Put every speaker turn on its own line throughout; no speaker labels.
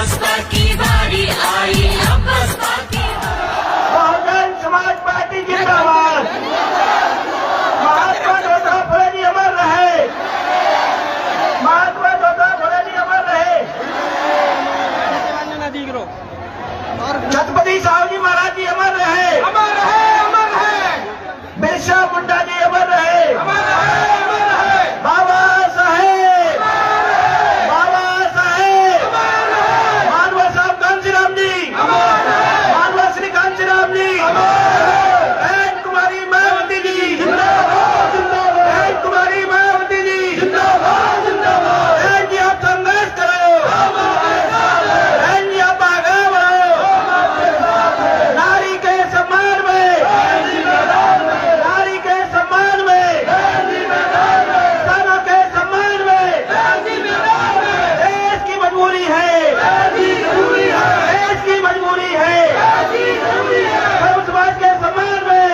बसपा की बारी आई, अब बसपा की
बहुजन समाज पार्टी जिंदाबाद। महात्मा ज्योतिराव फुले जी अमर रहे। महात्मा ज्योतिराव फुले जी अमर रहे। छत्रपति साहू जी महाराज जी अमर रहे। अमर रहे, अमर रहे। बिरसा मुंडा जी अमर रहे। अमर रहे, अमर रहे। बाबा साहेब, बाबा साहेब, मानव साहब कांशीराम जी, मानव श्री कांशीराम जी, बहन कुमारी मायावती जी जिंदाबाद, बहन कुमारी मायावती जी जिंदाबाद, जिंदाबाद। बहन जी आप संघर्ष करो, बहन जी आप आगे बढ़ो। नारी के सम्मान में, नारी के सम्मान में, किसानों के सम्मान में, देश की मजबूरी है, देश की मजबूरी है। सर्व समाज के सम्मान में,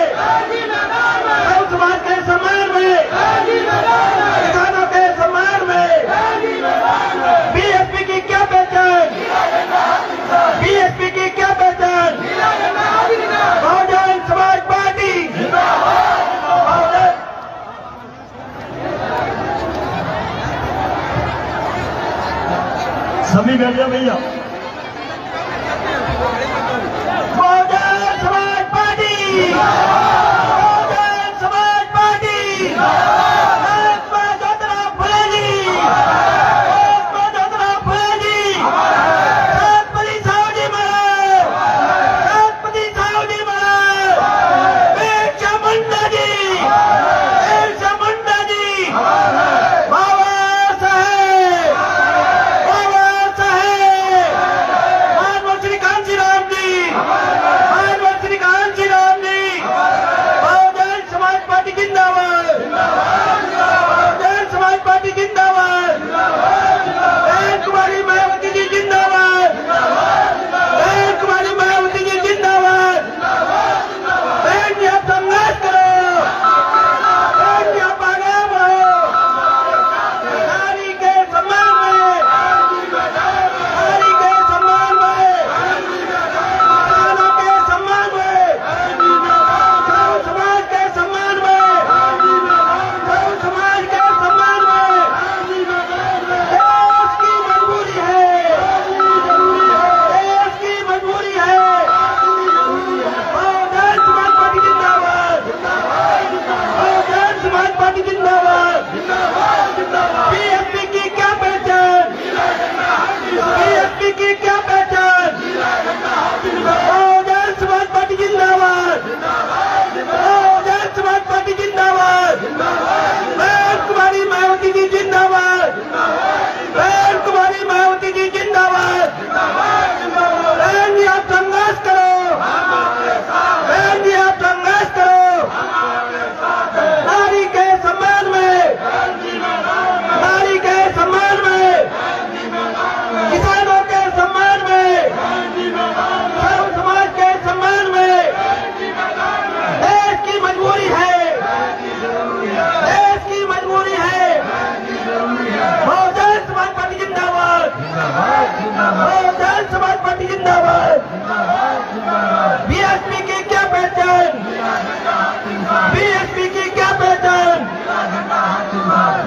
सर्व समाज के सम्मान में, किसानों के सम्मान में। बीएसपी की क्या पहचान, बीएसपी की क्या पहचान? बहुजन समाज पार्टी बहुजन
सभी बैठिए भैया।
Bahujan Samaj party, Bahujan Samaj party. महात्मा ज्योतिराव फुले जी, महात्मा ज्योतिराव फुले जी, छत्रपति साहू जी महाराज, छत्रपति साहू जी महाराज, बिरसा मुंडा जी, बिरसा मुंडा जी, बाबा साहेब, बाबा साहेब, मानव श्री कांशीराम जी, मानव श्री कांशीराम जी। बहुजन समाज पार्टी जिंदाबाद, बहुजन समाज पार्टी जिंदाबाद। बहन कुमारी मायावती जी जिंदाबाद, बहन कुमारी मायावती जी जिंदाबाद। बहन जी आप संघर्ष करो, बहन जी आप आगे बढ़ो। नारी के सम्मान में, नारी के सम्मान में, किसानों के सम्मान में, सर्व समाज के सम्मान में, सर्व समाज के सम्मान में। देश की मजबूरी है, देश की मजबूरी है। बहुजन समाज पार्टी जिंदाबाद, बहुजन समाज पार्टी जिंदाबाद। बीएसपी की क्या पहचान, बीएसपी की क्या पहचान? बहुजन समाज पार्टी जिंदाबाद, बहुजन समाज पार्टी जिंदाबाद। बहन कुमारी मायावती जी जिंदाबाद, बहन कुमारी मायावती जी जिंदाबाद। बहन जी आप संघर्ष करो, बहन जी आप संघर्ष करो। नारी के सम्मान में, नारी के सम्मान में, किसानों के सम्मान में, सर्व समाज के सम्मान में। देश की मजबूरी है, देश की मजबूरी है। बहुजन समाज पार्टी जिंदाबाद, बहुजन समाज पार्टी जिंदाबाद। बीएसपी की क्या पहचान, बीएसपी की क्या पहचान,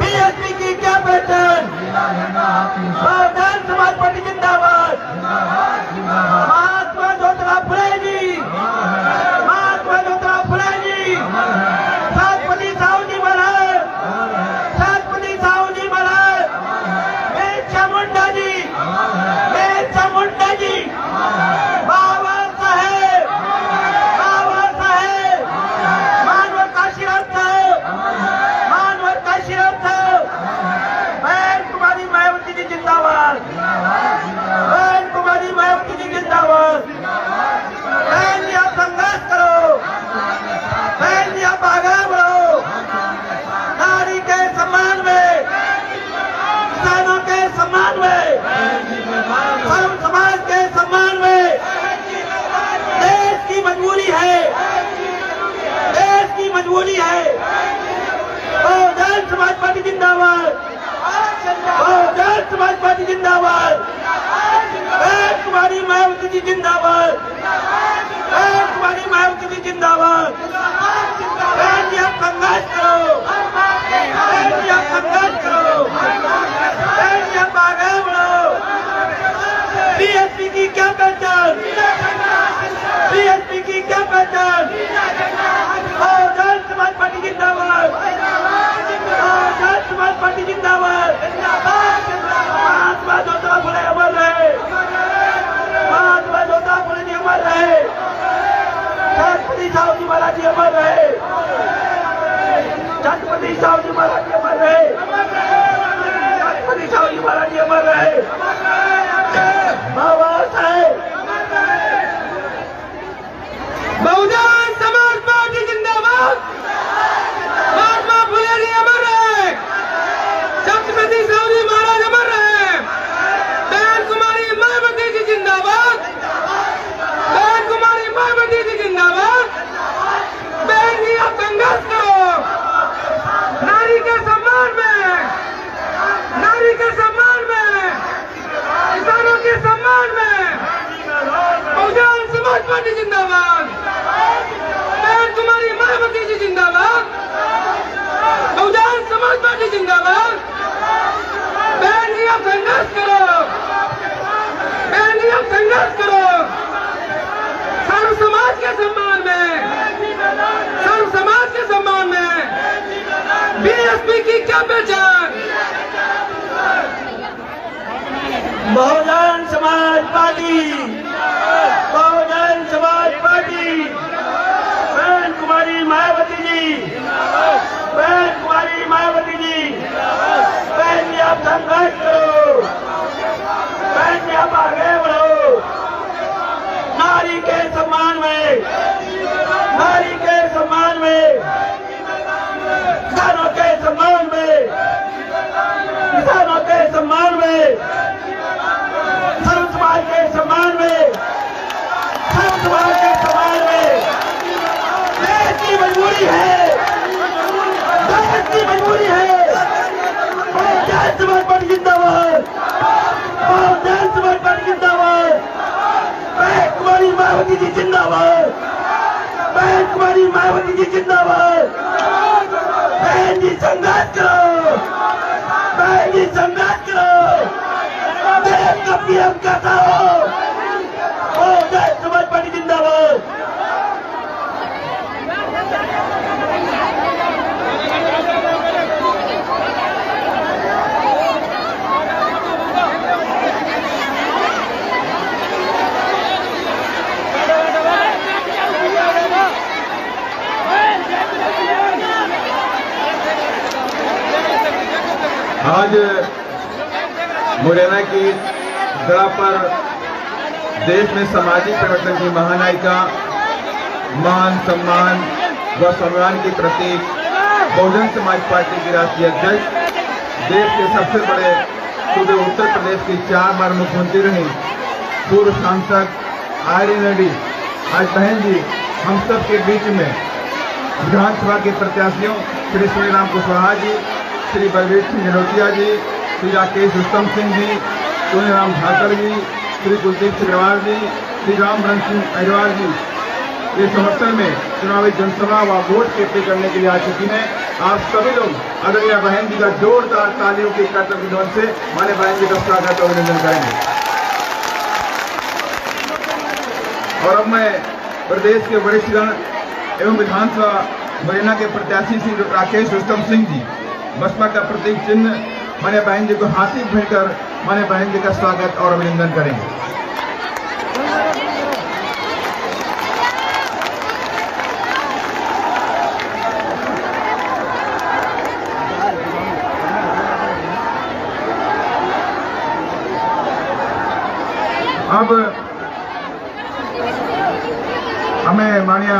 बीएसपी की क्या पहचान? बहुजन समाज पार्टी जिंदाबाद। महात्मा ज्योतिराव फुले जी, महात्मा ज्योतिराव फुले जी, छत्रपति साहू जी महाराज, छत्रपति साहू जी महाराज, बिरसा मुंडा जी, बिरसा मुंडा जी, बाबा साहेब, बाबा साहेब, मानव कांशीराम साहब, मानव कांशीराम साहब। बहन कुमारी मायावती जी जिंदाबाद, बहन कुमारी मायावती जी जिंदाबाद। बहन जी आप संघर्ष करो, बहन जी आप आगे बढ़ो। नारी के सम्मान में, किसानों के सम्मान में, सर्व समाज के सम्मान में। देश की मजबूरी है, देश की मजबूरी है। बहुजन समाज पार्टी जिंदाबाद, बहुजन समाज पार्टी जिंदाबाद। जी जिंदाबाद, बहन कुमारी मायावती जी जिंदाबाद। बहन जी आप संघर्ष करो, बहन जी आप संघर्ष करो, बहन जी आप आगे बढ़ो। बीएसपी की क्या पहचान, बीएसपी की क्या पहचान। बहुजन समाज पार्टी जिंदाबाद, बहुजन समाज पार्टी जिंदाबाद। महात्मा ज्योतिबा फुले अमर रहे, महात्मा ज्योतिबा फुले जी अमर रहे, छत्रपति साहू जी महाराज जी अमर रहे, छत्रपति साहू जी महाराज जी अमर रहे, छत्रपति साहू जी महाराज जी अमर रहे। बाबा साहेब,
बहुजन समाज पार्टी जिंदाबाद, महात्मा फुले जी अमर रहे, छत्रपति साहू जी महाराज अमर रहे। बहन कुमारी मायावती जी जिंदाबाद, बहन कुमारी मायावती जी जिंदाबाद। बहन जी आप संघर्ष करो, नारी के सम्मान में, नारी के सम्मान में, किसानों के सम्मान में। बहुजन समाज पार्टी जिंदाबाद, बहन कुमारी मायावती जी जिंदाबाद, बहुजन समाज पार्टी जिंदाबाद। बहन जी आप संघर्ष करो, बहन जी आप संघर्ष करो, सर्व समाज के सम्मान में, सर्व समाज के सम्मान में। बीएसपी की क्या पहचान,
बहुजन समाज पार्टी, बहुजन समाज पार्टी। बहन कुमारी मायावती जी, बहन कुमारी मायावती जी। बहन जी आप संघर्ष करो, बहन जी आप आगे बढ़ो। नारी के सम्मान में, नारी के सम्मान में, किसानों के सम्मान में, किसानों के सम्मान में, सर्व समाज के सम्मान में, सर्व समाज के सम्मान में। देश की मजबूरी है, देश की मजबूरी है। बहुजन समाज पार्टी जिंदाबाद, बहुजन समाज पार्टी जिंदाबाद। बहन कुमारी मायावती जी जिंदाबाद, बहन कुमारी मायावती जी जिंदाबाद। बहन जी संघर्ष करो, बहन जी संघर्ष करो। देश का पीएम कहता हो, बहुजन समाज पार्टी जिंदाबाद।
आज मुरैना की जगह पर देश में सामाजिक परिवर्तन की महानायिका, मान सम्मान व सम्मान के प्रतीक बहुजन समाज पार्टी की राष्ट्रीय अध्यक्ष, देश के सबसे बड़े सूबे उत्तर प्रदेश की 4 बार मुख्यमंत्री रही, पूर्व सांसद आयरन रेड्डी आज बहन जी हम सब के बीच में विधानसभा के प्रत्याशियों श्री श्रीराम कुशवाहा जी, श्री बलवीर सिंह जलोटिया जी, श्री राकेश रुस्तम सिंह जी, सोनीराम ठाकर जी, श्री कुलदीप सिंह अग्रवाल जी, श्री रामवरण सिंह अग्रवाल जी के समर्थन में चुनावी जनसभा व वोट इकट्ठे करने के लिए आ चुकी हैं। आप सभी लोग आदरणीय बहन जी का जोरदार तालियों के कर्तव्य ध्वनि से हमारे बहन जी का स्वागत और अभिनंदन करेंगे। और अब मैं प्रदेश के वरिष्ठगण एवं विधानसभा मुरैना के प्रत्याशी श्री राकेश रुस्तम सिंह जी बसपा का प्रतीक चिन्ह माने बहन जी को हाथी भेजकर माने बहन जी का स्वागत और अभिनंदन करेंगे। अब हमें माननीय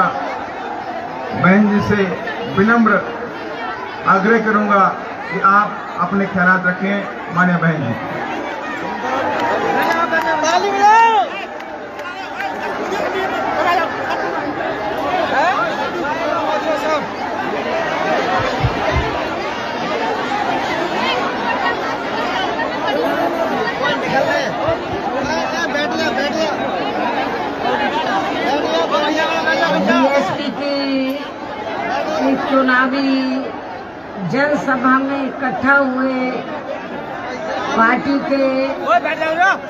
बहन जी से विनम्र आग्रह करूंगा कि आप अपने ख्यालात रखें। माननीय बहन जी,
बैठ जा चुनावी जनसभा में इकट्ठा हुए पार्टी के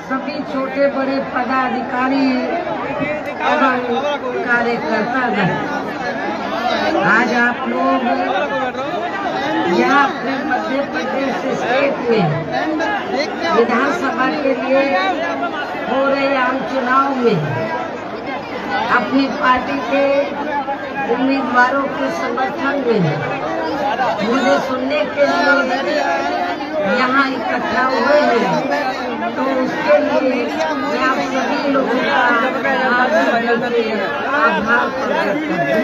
सभी छोटे बड़े पदाधिकारी एवं कार्यकर्ता गण, आज आप लोग यहाँ अपने मध्य प्रदेश स्टेट में विधानसभा के लिए हो रहे आम चुनाव में अपनी पार्टी के उम्मीदवारों के समर्थन में मुझे सुनने के लिए यहाँ इकट्ठा हुए हैं, तो उसके लिए मैं आप सभी लोगों का आभार प्रकट करती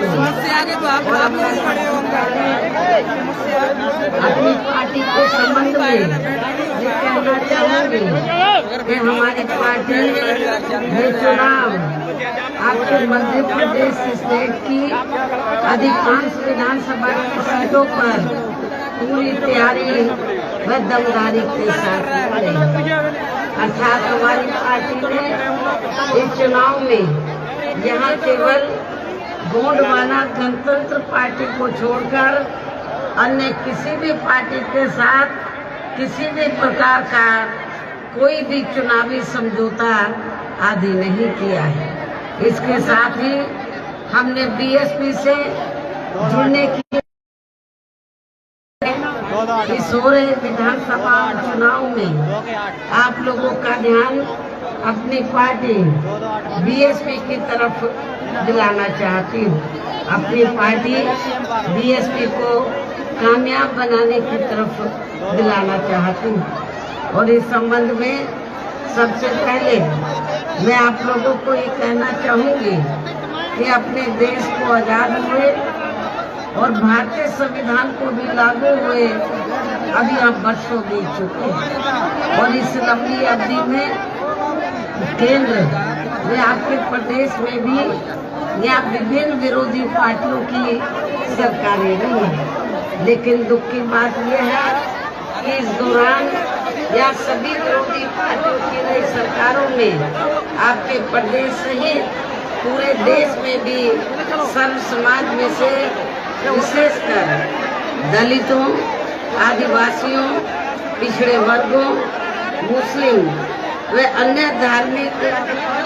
हूँ। अपनी पार्टी के संबंध में ये कहना चाहूँगी कि हमारी पार्टी ये चुनाव आपके मध्य प्रदेश स्टेट की अधिकांश विधानसभा की सीटों पर पूरी तैयारी व दमदारी के साथ करेगी। अर्थात हमारी पार्टी ने इस चुनाव में यहाँ केवल गोंडवाना गणतंत्र पार्टी को छोड़कर अन्य किसी भी पार्टी के साथ किसी भी प्रकार का कोई भी चुनावी समझौता आदि नहीं किया है। इसके साथ ही हमने बीएसपी से जुड़ने की इस हो रहे विधानसभा चुनाव में आप लोगों का ध्यान अपनी पार्टी बीएसपी की तरफ दिलाना चाहती हूँ। अपनी पार्टी बीएसपी को कामयाब बनाने की तरफ दिलाना चाहती हूँ। और इस संबंध में सबसे पहले मैं आप लोगों को ये कहना चाहूँगी कि अपने देश को आज़ाद हुए और भारतीय संविधान को भी लागू हुए अभी आप वर्षों बीत चुके हैं। और इस लंबी अवधि में केंद्र में आपके प्रदेश में भी यहाँ विभिन्न विरोधी पार्टियों की सरकारें रही हैं, लेकिन दुख की बात यह है कि इस दौरान या सभी विरोधी पार्टियों की नई सरकारों में आपके प्रदेश सहित पूरे देश में भी सर्व समाज में से विशेषकर दलितों, आदिवासियों, पिछड़े वर्गों, मुस्लिम व अन्य धार्मिक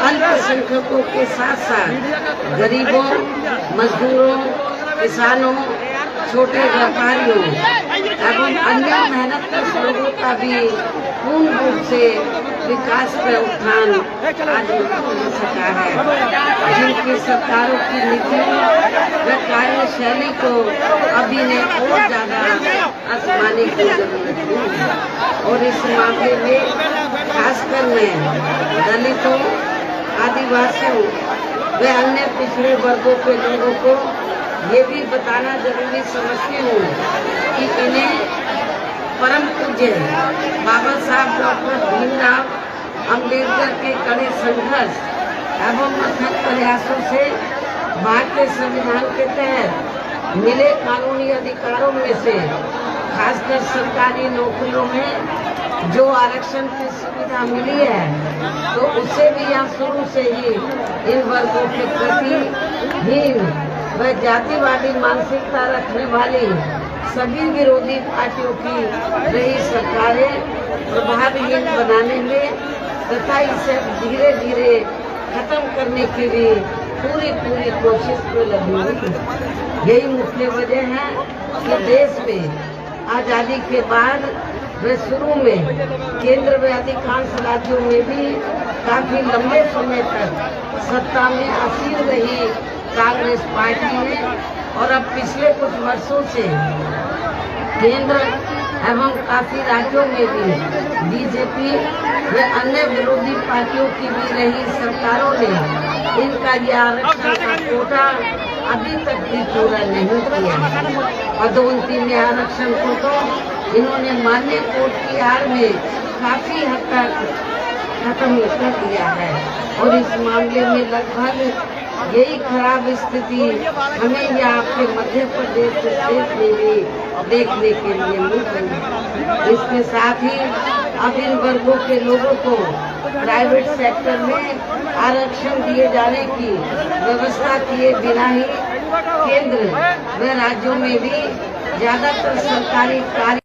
अल्पसंख्यकों के साथ साथ गरीबों, मजदूरों, किसानों, छोटे व्यापारियों एवं अन्य मेहनतकश लोगों का भी पूर्ण रूप से विकास का उत्थान आज हो सका है। जिनकी सरकारों की नीतियों व कार्यशैली को अभी ने और ज्यादा आजमाने की जरूरत है। और इस मामले में खासकर मैं दलितों, आदिवासियों व अन्य पिछड़े वर्गों के लोगों को ये भी बताना जरूरी समझती हूँ कि इन्हें परम पूज्य बाबा साहब डॉक्टर भीमराव अम्बेडकर के कड़े संघर्ष एवं अथक प्रयासों से भारतीय संविधान के तहत मिले कानूनी अधिकारों में से खासकर सरकारी नौकरियों में जो आरक्षण की सुविधा मिली है, तो उससे भी यहाँ शुरू से ही इन वर्गों के प्रति हीन व जातिवादी मानसिकता रखने वाली सभी विरोधी पार्टियों की रही सरकारें प्रभावहीन बनाने में तथा इसे धीरे धीरे खत्म करने की भी पूरी कोशिश में लगी हुई है। यही मुख्य वजह है कि देश में आजादी के बाद व शुरू में केंद्र में अधिकांश राज्यों में भी काफी लंबे समय तक सत्ता में आसीन रही कांग्रेस पार्टी ने और अब पिछले कुछ वर्षों से केंद्र एवं काफी राज्यों में भी बीजेपी व अन्य विरोधी पार्टियों की भी रही सरकारों ने इनका यह आरक्षण का कोटा अभी तक भी पूरा नहीं किया। पदोन्नति में आरक्षण को तो इन्होंने मान्य कोर्ट की आड़ में काफी हद तक खत्म कर दिया है। और इस मामले में लगभग यही खराब स्थिति हमें यहाँ आपके मध्य प्रदेश स्टेट में भी देखने के लिए मिल रही है। इसके साथ ही अब इन वर्गों के लोगों को प्राइवेट सेक्टर में आरक्षण दिए जाने की व्यवस्था किए बिना ही केंद्र व राज्यों में भी ज्यादातर सरकारी कार्य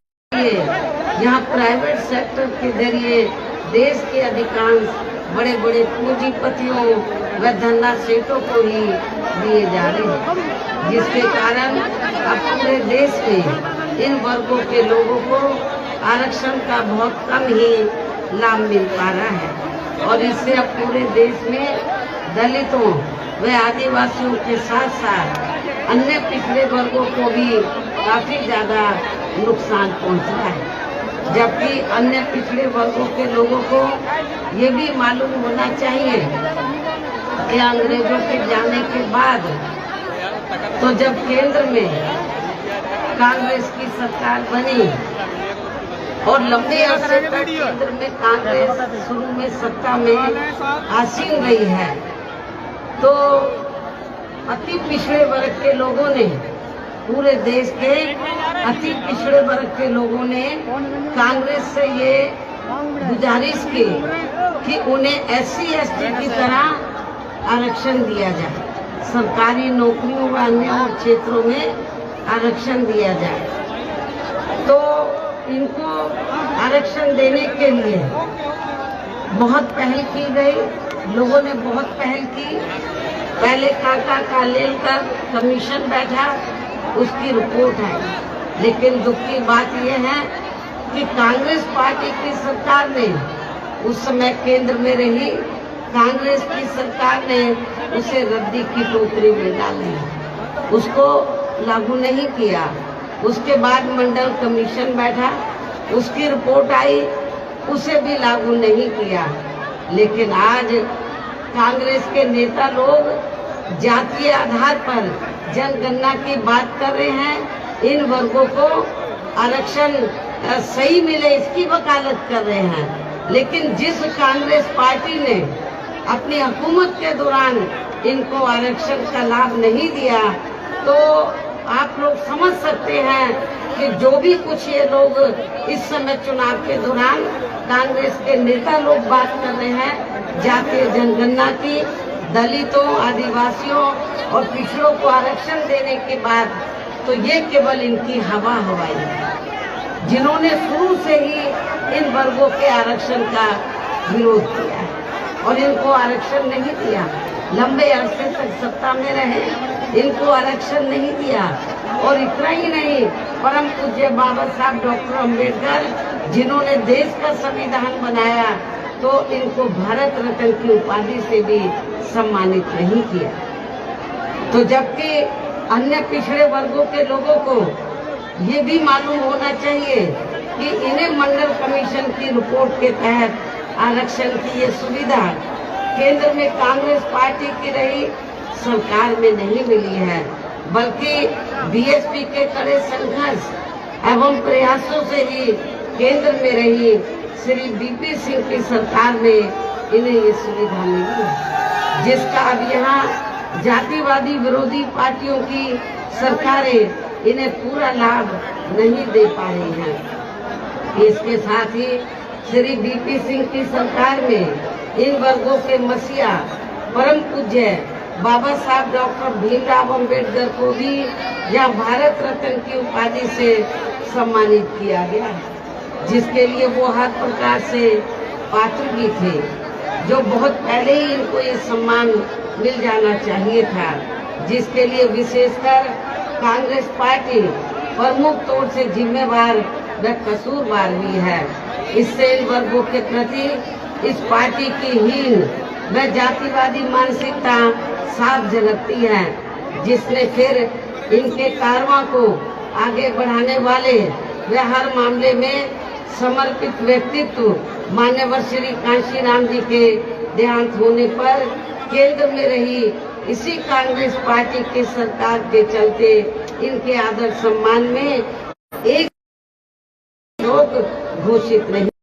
यहाँ प्राइवेट सेक्टर के जरिए देश के अधिकांश बड़े बड़े पूंजीपतियों व धंधा सेठों को ही दिए जा रहे हैं, जिसके कारण अब पूरे देश में इन वर्गों के लोगों को आरक्षण का बहुत कम ही लाभ मिल पा रहा है। और इससे अब पूरे देश में दलितों व आदिवासियों के साथ साथ अन्य पिछड़े वर्गों को भी काफी ज्यादा नुकसान पहुंचा है। जबकि अन्य पिछड़े वर्गों के लोगों को ये भी मालूम होना चाहिए कि अंग्रेजों के जाने के बाद तो जब केंद्र में कांग्रेस की सरकार बनी और लंबे अरसे तक केंद्र में कांग्रेस शुरू में सत्ता में आसीन रही है, तो अति पिछड़े वर्ग के लोगों ने, पूरे देश के अति पिछड़े वर्ग के लोगों ने कांग्रेस से ये गुजारिश की कि उन्हें SC ST की तरह आरक्षण दिया जाए, सरकारी नौकरियों व अन्य क्षेत्रों में आरक्षण दिया जाए। तो इनको आरक्षण देने के लिए बहुत पहल की गई, लोगों ने बहुत पहल की। पहले काका कालेलकर कमीशन बैठा, उसकी रिपोर्ट है। लेकिन दुख की बात यह है कि कांग्रेस पार्टी की सरकार ने, उस समय केंद्र में रही कांग्रेस की सरकार ने उसे रद्दी की टोकरी में डाल दिया, उसको लागू नहीं किया। उसके बाद मंडल कमीशन बैठा, उसकी रिपोर्ट आई, उसे भी लागू नहीं किया। लेकिन आज कांग्रेस के नेता लोग जातीय आधार पर जनगणना की बात कर रहे हैं, इन वर्गों को आरक्षण सही मिले इसकी वकालत कर रहे हैं। लेकिन जिस कांग्रेस पार्टी ने अपनी हुकूमत के दौरान इनको आरक्षण का लाभ नहीं दिया, तो आप लोग समझ सकते हैं कि जो भी कुछ ये लोग इस समय चुनाव के दौरान कांग्रेस के नेता लोग बात कर रहे हैं जातीय जनगणना की, दलितों, आदिवासियों और पिछड़ों को आरक्षण देने के बाद, तो ये केवल इनकी हवा हवाई है, जिन्होंने शुरू से ही इन वर्गों के आरक्षण का विरोध किया है और इनको आरक्षण नहीं दिया। लंबे अरसे तक सत्ता में रहे, इनको आरक्षण नहीं दिया। और इतना ही नहीं, परम पूज्य बाबा साहब डॉक्टर अम्बेडकर जिन्होंने देश का संविधान बनाया, तो इनको भारत रत्न की उपाधि से भी सम्मानित नहीं किया। तो जबकि अन्य पिछड़े वर्गों के लोगों को ये भी मालूम होना चाहिए कि इन्हें मंडल कमीशन की रिपोर्ट के तहत आरक्षण की ये सुविधा केंद्र में कांग्रेस पार्टी की रही सरकार में नहीं मिली है, बल्कि BSP के कड़े संघर्ष एवं प्रयासों से ही केंद्र में रही श्री BP सिंह की सरकार में इन्हें ये सुविधा मिली है, जिसका अब यहाँ जातिवादी विरोधी पार्टियों की सरकारें इन्हें पूरा लाभ नहीं दे पा रही हैं। इसके साथ ही श्री BP सिंह की सरकार में इन वर्गों के मसीहा परम पूज्य बाबा साहब डॉक्टर भीमराव अम्बेडकर को भी यह भारत रत्न की उपाधि से सम्मानित किया गया, जिसके लिए वो हर प्रकार से पात्र भी थे, जो बहुत पहले ही इनको ये सम्मान मिल जाना चाहिए था, जिसके लिए विशेषकर कांग्रेस पार्टी प्रमुख तौर से जिम्मेवार व कसूरवार भी है। इससे इन वर्गों के प्रति इस पार्टी की हीन व जातिवादी मानसिकता साफ झलकती है, जिसने फिर इनके कारवां को आगे बढ़ाने वाले व हर मामले में समर्पित व्यक्तित्व मान्यवर श्री कांशीराम जी के देहांत होने पर केंद्र में रही इसी कांग्रेस पार्टी की सरकार के चलते इनके आदर सम्मान में एक घोषित नहीं